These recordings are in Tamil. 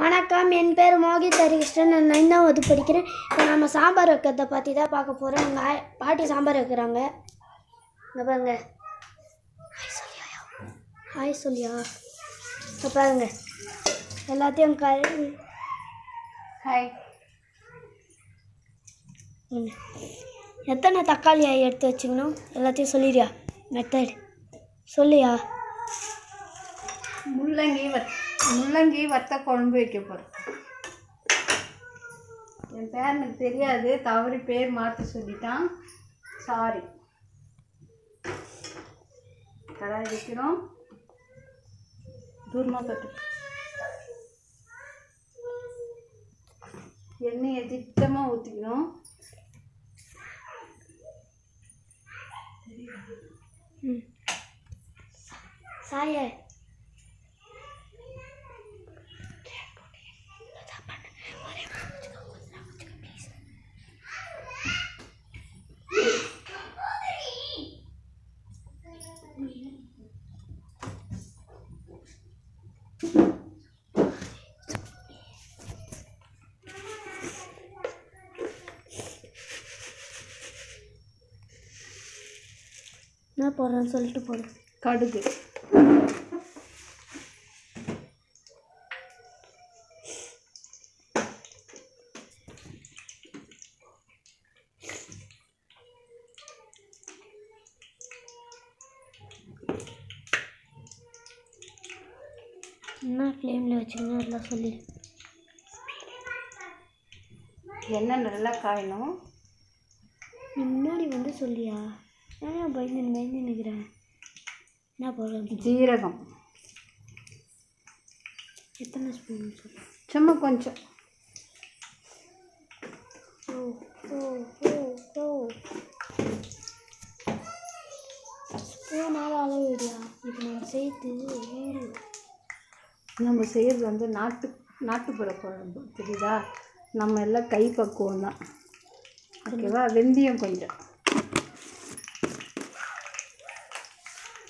வணக்கம், என் பேர் மோகித் ஹரிகிருஷ்ணன். நான் 9வது படிக்கிறேன். இப்போ நம்ம சாம்பார் வைக்கிறத பற்றி தான் பார்க்க போகிறோம். எங்கள் பாட்டி சாம்பார் வைக்கிறாங்க. இங்கே பாருங்க. ஹாய் சொல்லியா? இப்போ பாருங்க, எல்லாத்தையும் கழுவி. ஹாய். எத்தனை தக்காளியை எடுத்து வச்சுக்கணும் எல்லாத்தையும் சொல்லிடுயா. மெத்தட் சொல்லியா? முள்ளங்கி வத்த குழம்பு வைக்க போகிறேன். என் பேர் எனக்கு தெரியாது, தவறி பேர் மாற்ற சொல்லிட்டான், சாரி. கடாய் வைக்கிறோம். தூரமாக கட்டு. எண்ணெயை திட்டமாக ஊற்றிக்கணும். சாய என்ன போடுறேன்னு சொல்லிட்டு போடுறேன். கடுகு, என்ன ஃப்ளேமில் வச்சுக்கணும் எல்லாம் சொல்லி. எண்ணெய் நல்லா காயணும். முன்னாடி வந்து சொல்லியா? ஏன் பயந்து நிற்கிறேன்? என்ன போடுறது? ஜீரகம் எத்தனை ஸ்பூன் சொல்லு? சும்மா கொஞ்சம். ஓ ஓ ஓ ஓ ஸ்பூனால் அளவிடியா? இப்போ நம்ம சேர்த்து நம்ம செய்கிறது வந்து நாட்டுப்புற குழம்பு, தெரியுதா? நம்ம எல்லாம் கை பக்குவம் தான், ஓகேவா? வெந்தயம் கொஞ்சம்.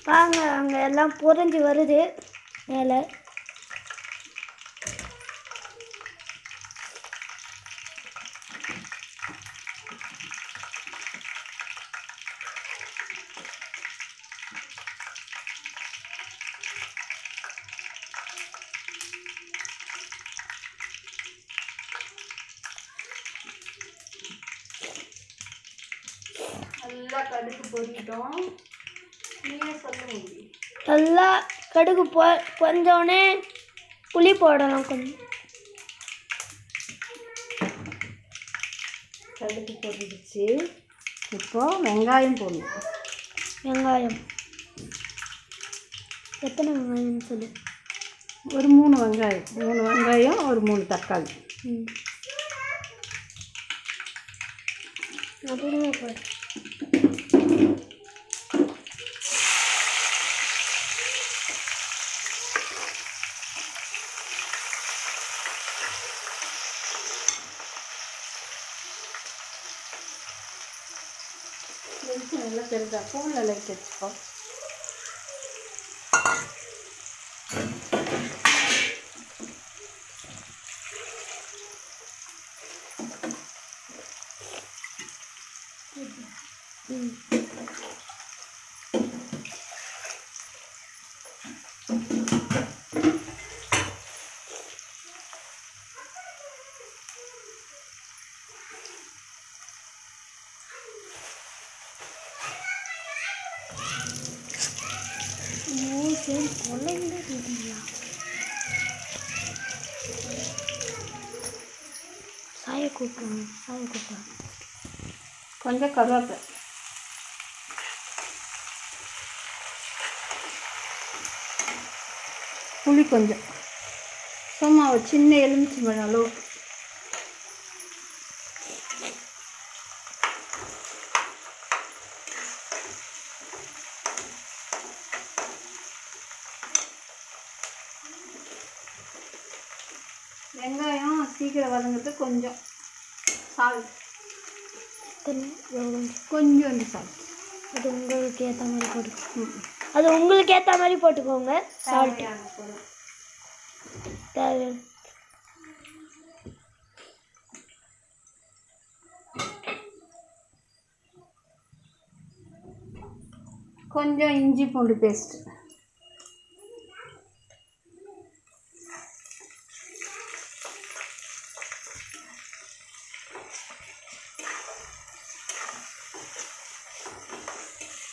வாங்க, அங்கே எல்லாம் பொரிஞ்சு வருது மேலே. நல்லா கடுகு பொரிட்டோம். நீயே சொல்ல முடியும். நல்லா கடுகு பொரிஞ்சோடனே புளி போடலாம் கொஞ்சம். கடுகு பொரிச்சு இப்போது வெங்காயம் போடணும். வெங்காயம் எத்தனை வெங்காயம்னு சொல்லு? ஒரு 3 வெங்காயம், ஒரு 3 தக்காளி. அப்படியே போடு. வெடிச்சு நல்லா பெருதா ஃபோனில் லைட் வச்சுக்கோ. சாய கூப்பிட்டேன். கொஞ்சம் கருவேப்பிலை, புளி கொஞ்சம், சும்மா ஒரு சின்ன எலுமிச்சம்பழம் அளவுக்கு. வெங்காயம் சீக்கிரம் வதங்கிறதுக்கு கொஞ்சம் சால்ட், கொஞ்சம் சால்ட். அது உங்களுக்கு ஏற்ற மாதிரி போட்டுக்கோங்க. அது உங்களுக்கு ஏற்ற மாதிரி போட்டுக்கோங்க. சால்ட் தேவை. கொஞ்சம் இஞ்சி பூண்டு பேஸ்ட்டு,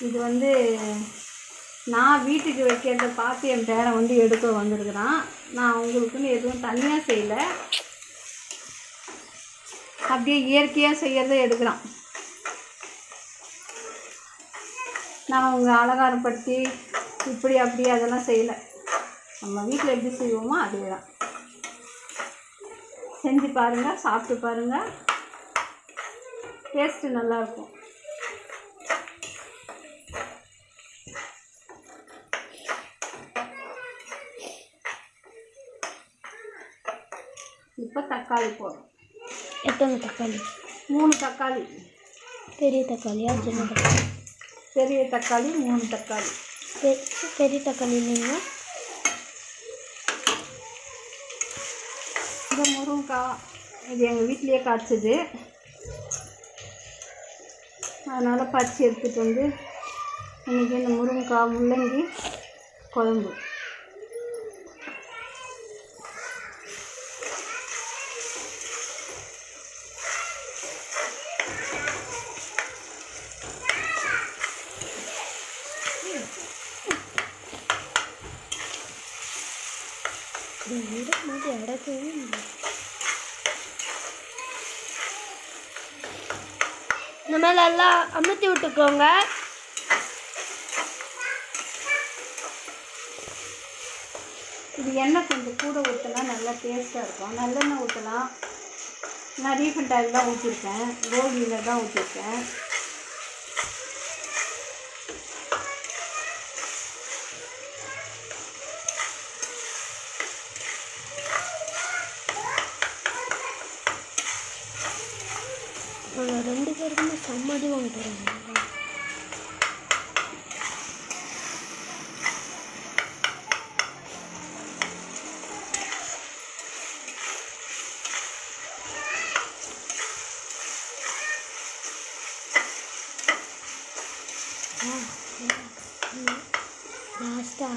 இது வந்து நான் வீட்டுக்கு வைக்கிறத பார்த்து என் பேரன் வந்து எடுக்க வந்திருக்கிறான். நான் அவங்களுக்குன்னு எதுவும் தனியாக செய்யலை, அப்படியே இயற்கையாக செய்கிறத எடுக்கிறான். நான் அவங்க அலங்காரப்படுத்தி இப்படி அப்படி அதெல்லாம் செய்யலை. நம்ம வீட்டில் எப்படி செய்வோமோ அதே தான். செஞ்சு பாருங்கள், சாப்பிட்டு பாருங்கள், டேஸ்ட்டு நல்லாயிருக்கும். இப்போ தக்காளி போடுறோம். எத்தனை தக்காளி? 3 தக்காளி. பெரிய தக்காளியா சின்ன தக்காளி? பெரிய தக்காளி 3 தக்காளி. பெரிய தக்காளி இல்லைங்களா? இந்த முருங்கைக்காய் இது எங்கள் வீட்டிலையே காய்ச்சது, அதனால் பறித்து எடுத்துகிட்டு வந்து இன்றைக்கி இந்த முருங்கைக்காய் முள்ளங்கி குழம்பு. இந்த மாதிரி எல்லாம் அமுத்தி விட்டுக்கோங்க. இது எண்ணெய் கொஞ்சம் கூட ஊற்றினா நல்லா டேஸ்ட்டாக இருக்கும். நல்லெண்ணெய் ஊற்றலாம். நான் ரீஃபண்ட் ஆயில் தான் ஊற்றிருக்கேன், கோல்ட் வின்னர் தான் ஊற்றிருக்கேன். நாங்கள் 2 பேருக்குமே சம்மதி வாங்கிட்டு லாஸ்ட்டாக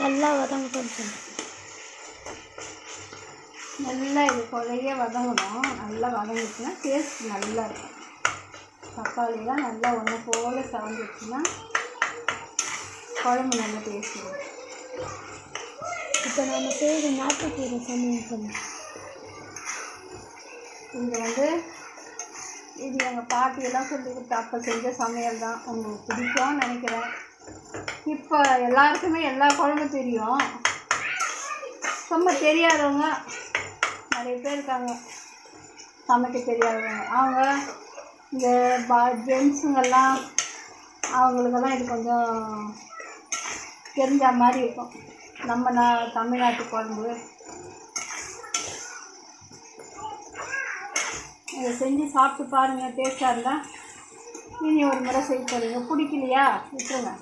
நல்லா வதங்கட்டும். நல்லா இது கொலைய வதங்கணும். நல்லா வதங்கிச்சுன்னா டேஸ்ட் நல்லா இருக்கும். தக்காளிலாம் நல்லா ஒன்று போல் சவந்துச்சுன்னா குழம்பு நல்லா டேஸ்ட் இருக்கும். இப்போ நம்ம செய்கிற நாட்டுக்கீரை சமையல் இங்கே வந்து இது எங்கள் பாட்டியெல்லாம் சொல்லி கொடுத்து அப்போ செஞ்ச சமையல் தான். உங்களுக்கு பிடிக்கும்னு நினைக்கிறேன். இப்போ எல்லாருக்குமே எல்லா குழம்பும் தெரியும். ரொம்ப தெரியாதவங்க நிறைய பேர் இருக்காங்க, சமைக்க தெரியாதவங்க. அவங்க இந்த ஜென்ஸுங்கெல்லாம் அவங்களுக்கெல்லாம் இது கொஞ்சம் தெரிஞ்ச மாதிரி இருக்கும். நம்ம தமிழ்நாட்டு குழம்பு இதை செஞ்சு சாப்பிட்டு பாருங்கள். டேஸ்ட்டாக இருந்தால் இனி ஒரு முறை செய்ய போகிறீங்க. பிடிக்கலையா விட்டுருங்க.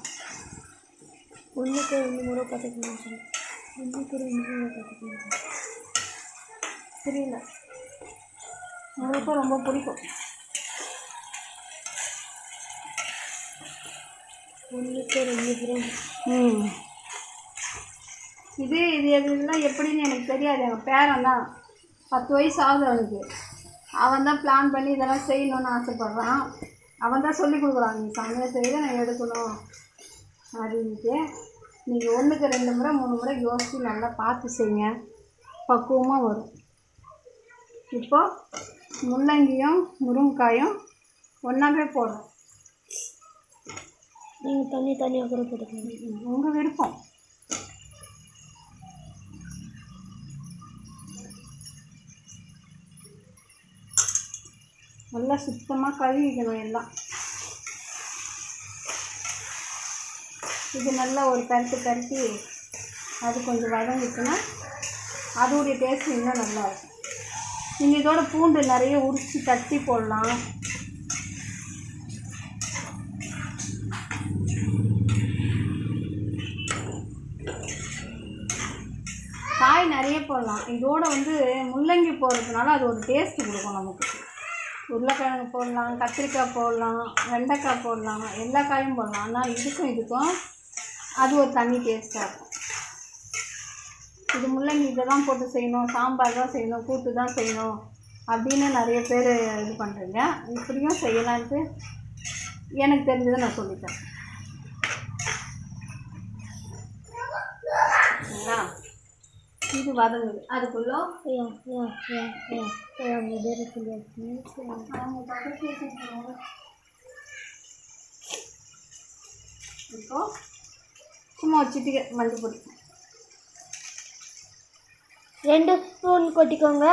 1க்கு 2 முறை பார்த்துக்கணும் சொல்லி 1க்கு 2 முறை பார்த்துக்கணும். புரியல, உங்களுக்கும் ரொம்ப பிடிக்கும். 1க்கு 2 முறை. இது எதுலாம் எப்படின்னு எனக்கு தெரியாது. எங்கள் பேரன் தான் 10 வயசு ஆகுது அவனுக்கு. அவன் தான் பிளான் பண்ணி இதெல்லாம் செய்யணுன்னு ஆசைப்பட்றான். அவன் தான் சொல்லி கொடுக்குறான், நீ சமையல் செய்ய நான் எடுக்கணும் அப்படின்ட்டு. நீங்கள் 1க்கு 2 முறை 3 முறை யோசித்து நல்லா பார்த்து செய்யுங்க, பக்குவமாக வரும். இப்போ முள்ளங்கியும் முருங்கைக்காயும் ஒன்றாவே போடுறோம். நீங்கள் தனியாக கூட போட்டுக்கணும், உங்கள் விருப்பம். நல்லா சுத்தமாக கழுவிக்கணும் எல்லாம். இது நல்லா ஒரு பரட்டி அது கொஞ்சம் வதங்கிச்சுன்னா அதோடைய டேஸ்ட் இன்னும் நல்லாயிருக்கும். நீங்கள் இதோட பூண்டு நிறைய உரித்து தட்டி போடலாம். காய் நிறைய போடலாம். இதோட வந்து முள்ளங்கி போடுறதுனால அது ஒரு டேஸ்ட்டு கொடுக்கும் நமக்கு. உருளைக்கிழங்கு போடலாம், கத்திரிக்காய் போடலாம், வெண்டைக்காய் போடலாம், எல்லா காயும் போடலாம். ஆனால் இதுக்கும் அது ஒரு தனி டேஸ்ட்டாக இருக்கும். இது முள்ளங்கி இதை தான் போட்டு செய்யணும், சாம்பார் தான் செய்யணும், கூட்டு தான் செய்யணும் அப்படின்னு நிறைய பேர் இது பண்ணுறீங்க. இப்படியும் செய்யலான்ட்டு எனக்கு தெரிஞ்சதை நான் சொல்லித்தரேன். சரிங்களா? இது வதங்குது. அதுக்குள்ளே இப்போ சும்மா வச்சுட்டு மஞ்சள் பொடி 2 ஸ்பூன் கொட்டிக்கோங்க.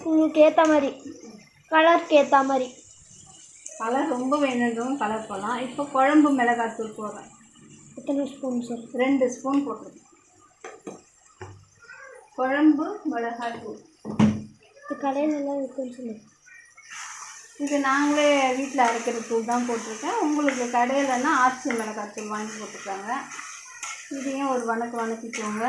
உங்களுக்கு ஏற்ற மாதிரி, கலருக்கு ஏற்ற மாதிரி. கலர் ரொம்ப வேணுன்றவங்க கலர் போடலாம். இப்போ குழம்பு மிளகாத்தூள் போடுறேன். எத்தனை ஸ்பூன் சார்? 2 ஸ்பூன் போட்டுருக்கேன் குழம்பு மிளகாத்தூள். இது கடையில் நல்லா இருக்குன்னு சொல்லி இது நாங்களே வீட்டில் அரைக்கிற தூள் தான் போட்டிருக்கேன். உங்களுக்கு கடையிலன்னா ஆச்சி மிளகாத்தூள் வாங்கி போட்டுருக்காங்க. இதையும் ஒரு வணக்கிக்கோங்க.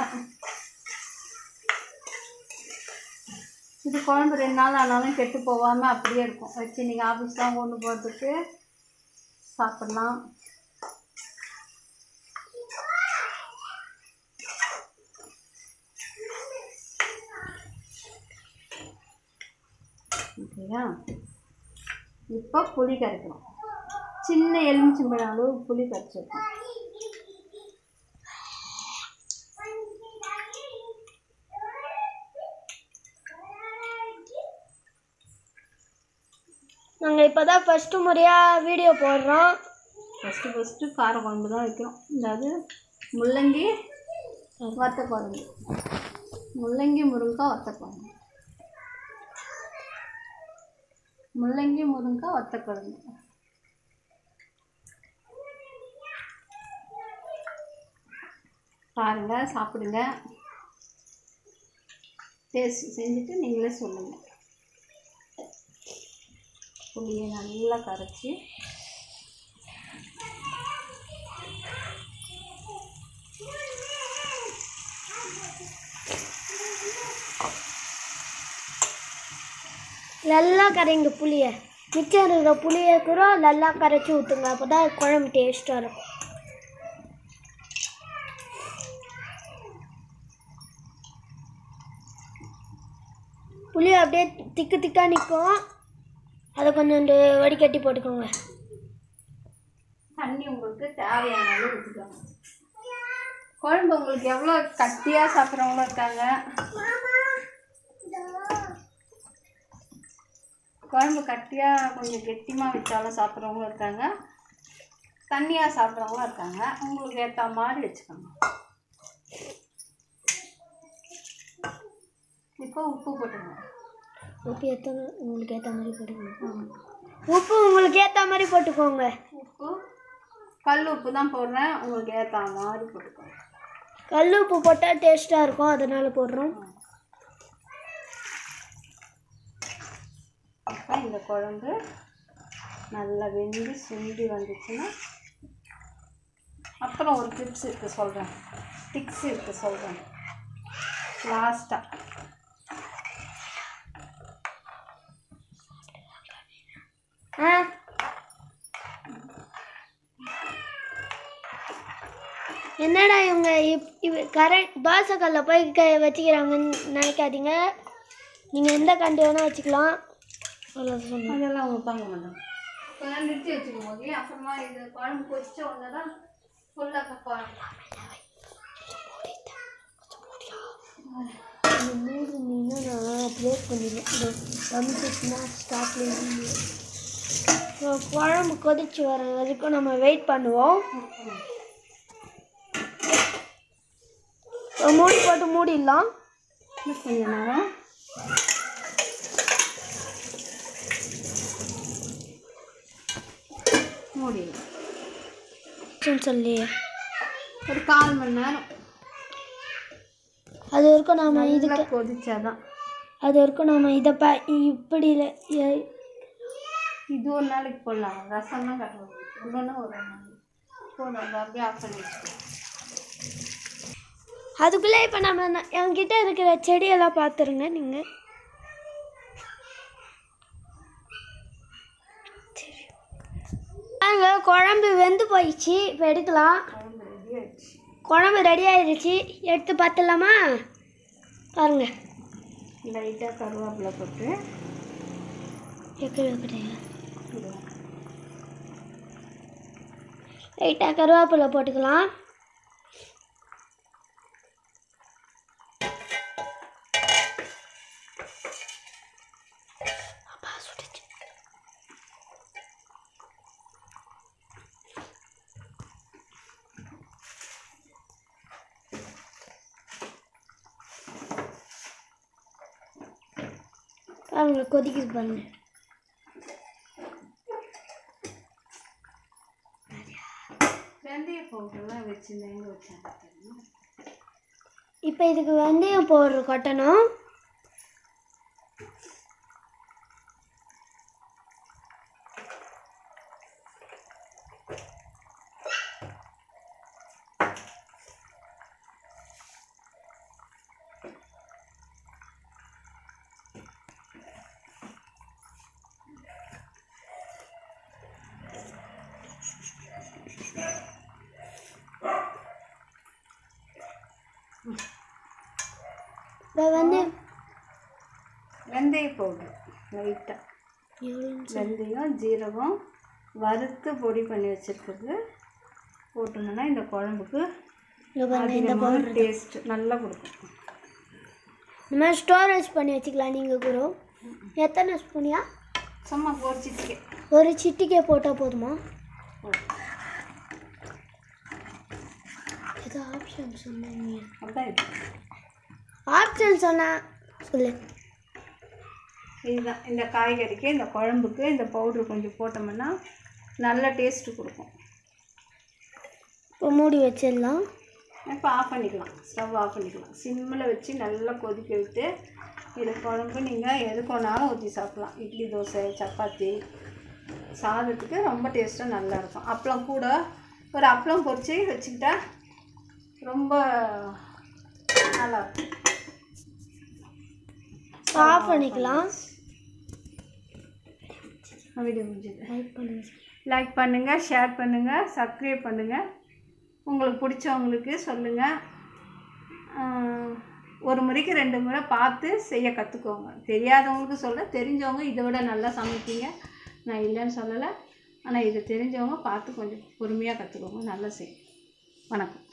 இது குழம்பு 2 நாள் ஆனாலும் கெட்டு போகாமல் அப்படியே இருக்கும். வச்சு நீங்கள் ஆஃபீஸ்லாம் கொண்டு போகிறதுக்கு சாப்பிட்லாம். ஓகேயா? இப்போ புளி கரைக்கணும். சின்ன எலுமிச்சம்பழம் அளவு புளி கரைச்சிருக்கோம். நாங்கள் இப்போ தான் ஃபஸ்ட்டு முறையாக வீடியோ போடுறோம். ஃபஸ்ட்டு கார குழம்பு தான் வைக்கிறோம். அதாவது முள்ளங்கி வத்த குழம்பு, முள்ளங்கி முருங்கைக்காய் வத்த குழம்பு, முள்ளங்கி முருங்கைக்காய் வத்த குழம்பு. பாருங்கள், சாப்பிடுங்க, டேஸ்ட் செஞ்சுட்டு நீங்களே சொல்லுங்கள். புளியை நல்லா கரைச்சி நல்லா கரைங்க புளியை. மிச்சம் இருக்கிற புளியை கூட நல்லா கரைச்சி ஊற்றுங்க. அப்போ தான் குழம்பு டேஸ்ட்டாக இருக்கும். புளி அப்படியே திக்காக நிற்கும். அதை கொஞ்சம் வடிகட்டி போட்டுக்கோங்க. தண்ணி உங்களுக்கு தேவையான அளவு ஊற்றிக்கோங்க. குழம்பு உங்களுக்கு எவ்வளோ கட்டியாக சாப்பிட்றவங்களும் இருக்காங்க, குழம்பு கட்டியாக கொஞ்சம் கெட்டியாக வச்சாலும் சாப்பிட்றவங்களும் இருக்காங்க, தண்ணியாக சாப்பிட்றவங்களும் இருக்காங்க. உங்களுக்கு ஏற்ற மாதிரி வச்சுக்கோங்க. இப்போ உப்பு போட்டுருங்க. உப்பு ஏற்றணும், உங்களுக்கு ஏற்ற மாதிரி போட்டுக்கோங்க. உப்பு உங்களுக்கு ஏற்ற மாதிரி போட்டுக்கோங்க. உப்பு கல் உப்பு தான் போடுறேன், உங்களுக்கு ஏற்ற மாதிரி போட்டுக்கோங்க. கல் உப்பு போட்டால் டேஸ்ட்டாக இருக்கும், அதனால் போடுறோம். அப்போ இந்த குழம்பு நல்லா வெந்து சுண்டி வந்துச்சுன்னா அப்புறம் ஒரு டிப்ஸ் இருக்குது சொல்கிறேன், டிப்ஸ் இருக்குது சொல்கிறேன் லாஸ்ட்டாக. என்னடா இவங்க தோசை கல்லில் போய் வச்சுக்கிறாங்கன்னு நினைக்காதீங்க. நீங்கள் எந்த கண்டு வேணால் வச்சுக்கலாம். அதெல்லாம் அவங்க பார்க்க மாட்டாங்க. கொஞ்சம் நிறுத்தி வச்சுக்கும் போது அப்புறமா இது குழம்பு கொதிச்ச உடனே தான் ஃபுல்லாக கப்பாங்க. ப்ளேஸ் பண்ணிடுவேன். ஸ்டார்ட்லேருந்து குழம்பு கொதிச்சு வர வரைக்கும் நம்ம வெயிட் பண்ணுவோம். மூடி போட்டு மூடிடலாம். கொஞ்ச நேரம் மூடிடலாம் சொல்லி ஒரு 1/4 மணி நேரம். அது வரைக்கும் நாம் இதுக்கு கொதிச்சாதான் அது வரைக்கும் நம்ம இதை இப்படி இது ஒரு நாளைக்கு போடலாம். ரசம் தான் கட்டணும், இன்னொன்று ஒரு நாளைக்கு போடணும். அப்படியே ஆஃப் பண்ணி வச்சுக்கோங்க. அதுக்குள்ளே இப்போ நம்ம என்கிட்ட இருக்கிற செடியெல்லாம் பார்த்துருங்க நீங்கள். அங்கே குழம்பு வெந்து போயிடுச்சு. இப்போ எடுக்கலாம். குழம்பு ரெடி ஆயிடுச்சு. எடுத்து பார்த்துடலாமா? பாருங்க. லைட்டாக கருவேப்பிலை போட்டு லைட்டாக கருவேப்பிலை போட்டுக்கலாம். பாருங்க கொதிக்குது பாருங்க. வெந்தய பவுடர்லாம் வச்சுருந்தேன். எங்கே வச்சாங்க? இப்போ இதுக்கு வெந்தயம் பவுடர் கொட்டணும். வெந்தய பவுடர் லைட்டாக வெந்தயம் ஜீரகம் வறுத்து பொடி பண்ணி வச்சுருக்கிறது போட்டோம்னா இந்த குழம்புக்கு அதிகமான டேஸ்ட் நல்லா கொடுக்கும். இந்த மாதிரி ஸ்டோரேஜ் பண்ணி வச்சுக்கலாம். நீங்கள் கூட எத்தனை ஸ்பூனியா? சும்மா ஒரு சிட்டிக்கே போட்டால் போதுமா? ஏதோ ஆப்ஷன் சொன்னீங்க. அதான் ஆப்ஷன் சொன்னா சொல்லு. இதுதான் இந்த காய்கறிக்கு இந்த குழம்புக்கு இந்த பவுட்ரு கொஞ்சம் போட்டோம்னா நல்ல டேஸ்ட்டு கொடுக்கும். இப்போ மூடி வச்சிடலாம். இப்போ ஆஃப் பண்ணிக்கலாம். ஸ்டவ் ஆஃப் பண்ணிக்கலாம். சிம்மில் வச்சு நல்லா கொதிக்க விட்டு இது குழம்பு நீங்கள் எதுக்கு வேணாலும் ஊற்றி சாப்பிட்லாம். இட்லி, தோசை, சப்பாத்தி, சாதத்துக்கு ரொம்ப டேஸ்ட்டாக நல்லாயிருக்கும். அப்பளம் கூட ஒரு அப்பளம் பொரிச்சு வச்சுக்கிட்டா ரொம்ப நல்லாயிருக்கும். ஆஃப் பண்ணிக்கலாம். வீடியோ முடிஞ்சது. லைக் பண்ணுங்கள், ஷேர் பண்ணுங்கள், சப்ஸ்கிரைப் பண்ணுங்கள். உங்களுக்கு பிடிச்சவங்களுக்கு சொல்லுங்கள். ஒரு முறைக்கு 2 முறை பார்த்து செய்ய கற்றுக்கோங்க. தெரியாதவங்களுக்கு சொல்ல, தெரிஞ்சவங்க இதை விட நல்லா சமைப்பீங்க. நான் இல்லைன்னு சொல்லலை. ஆனால் இதை தெரிஞ்சவங்க பார்த்து கொஞ்சம் பொறுமையாக கற்றுக்கோங்க. நல்லா செய்யும். வணக்கம்.